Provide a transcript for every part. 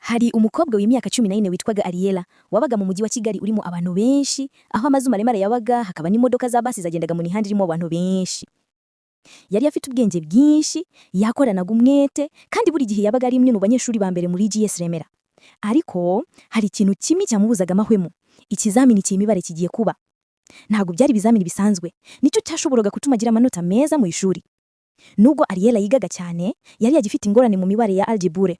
Hari umukobwa w'imyaka 14 witwaga Ariella wabaga mu mujyi wa Kigali urimo abantu benshi, aho amazu maremare yabaga hakaba n'imodoka za basi zagendaga mu mihanda irimo abantu benshi. Yari afite ubwenge bwinshi, yakoranaga umwete kandi buri gihe yabaga ari imwe mu banyeshuri ba mbere muri GS Remera. Ariko hari ikintu kimwe cyamubuzaga amahwemo, ikizamini cy'imibare kigiye kuba. Ntabwo byari bizamini bisanzwe, nicyo cyashoboraga gutuma agira amanota meza mu ishuri. Nubwo Ariella yigaga cyane, yari yagifite ingorane mu mibare ya algebra.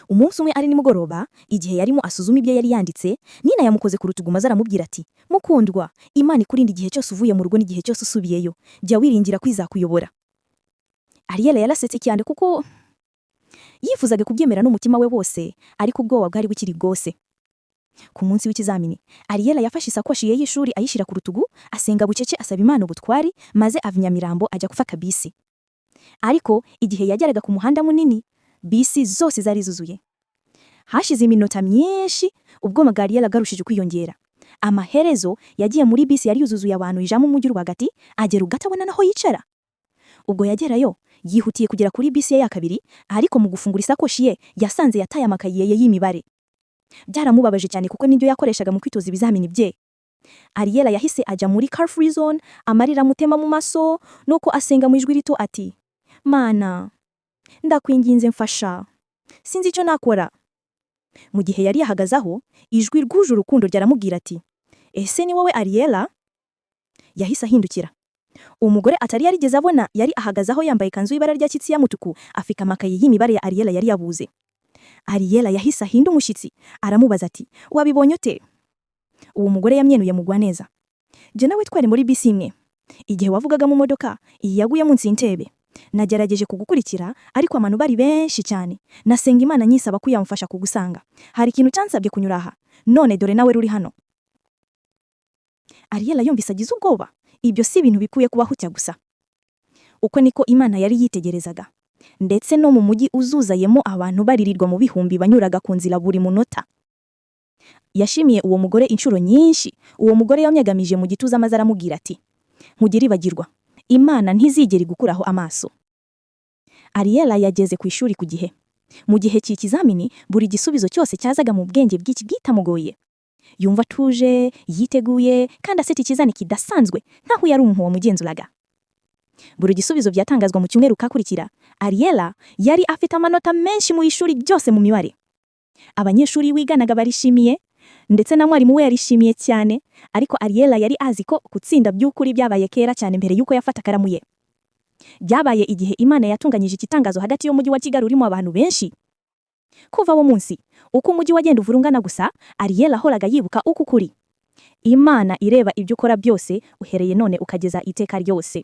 Umunsi umwe ari nimugoroba, igihe yarimo asuzuma ibyo yari yanditse, Nina yamukoze ku rutugu maze aramubwira ati: "Mukundwa, Imana ikurinda igihe cyose uvuye mu rugo n'igihe cyose usubiyeyo. Jya wiringira kwizakuyobora." Ariella yarasetse cyane kuko yifuzaga kubyemera n'umutima we wose, ariko ubwoba bwari bukiri bwose. Ku munsi w'ikizamini, Ariella yafashe isakoshi ye y'ishuri ayishyira ku rutugu, asenga bucece asaba Imana ubutwari, maze ava Nyamirambo ajya gufata bisi. Ariko igihe yageraga ku muhanda munini, bisi zose zari zuzuye. Hashize iminota myinshi, ubwo Ariella agarushije kwiyongera. Amaherezo yagiye muri bisi yari yuzuzuye abantu ijamo umujyi rwagati, agera ugatabona naho yicara. Ubwo yagerayo, yihutiye kugera kuri bisi ye ya kabiri, ariko mu gufungura isakoshi ye yasanze yataye amakayi ye y'imibare. Byaramubabaje cyane kuko nibyo yakoreshaga mu kwitoza ibizamini bye. Ariella yahise ajya muri car free zone, amarira amutema mu maso, nuko asenga mu ijwi rito ati: "Mana, ndakwinginze mfasha, sinzi icyo nakora." Mu gihe yari yahagazaho, ijwi rwuje urukundo ryaramubwira ati: "Ese ni wowe Ariella?" Yahise ahindukira. Umugore atari yarigeze abona yari ahagazaho yambaye ikanzu y'ibara rya kitsi ya mutuku, afika amakayi y'imibare ya Ariella yari yabuze. Ariella yahise ahinda umushyitsi, aramubaza ati: "Wabibonye ute?" Uwo mugore yamyenuye mugwa neza. "Je nawe twari muri bisi imwe. Igihe wavugaga mu modoka, iyi yaguye munsi y'intebe. Nagerageje kugukurikira, ariko abantu bari benshi cyane. Nasenga Imana nyisaba ko yamfasha kugusanga. Hari ikintu cyansabye kunyura aha. None dore nawe ruri hano." Ariella yumvise agize ubwoba. Ibyo si ibintu bikuye kubaho cya gusa. Uko niko Imana yari yitegerezaga. Ndetse no mu mujyi uzuzayemo abantu baririrwa mu bihumbi banyuraga ku nzira buri munota. Yashimiye uwo mugore inshuro nyinshi. Uwo mugore yamyagamije mu gituza maze aramubwira ati: "Ntugire ibagirwa, Imana ntizigera igukuraho amaso." Ariella yageze ku ishuri ku gihe. Mu gihe cy'ikizamini, buri gisubizo cyose cyazaga mu bwenge bw'iki bwitamugoye. Yumva atuje, yiteguye, kandi aseta ikizani kidasanzwe, nkaho yari umuntu wamugenzuraga. Buri gisubizo byatangazwa mu cyumweru kakurikira, Ariella yari afite amanota menshi mu ishuri byose mu mibare. Abanyeshuri wiganaga barishimiye, ndetse na mwarimu we yarishimiye cyane, ariko Ariella yari azi ko gutsinda by'ukuri byabaye kera cyane mbere yuko yafata karamu ye. Byabaye igihe Imana yatunganyije ikitangazo hagati y'umujyi wa Kigali urimo abantu benshi. Kuva wo munsi, uko umujyi wagenda uvurungana gusa, Ariella ahoraga yibuka uko kuri. Imana ireba ibyo ukora byose, uhereye none ukageza iteka ryose.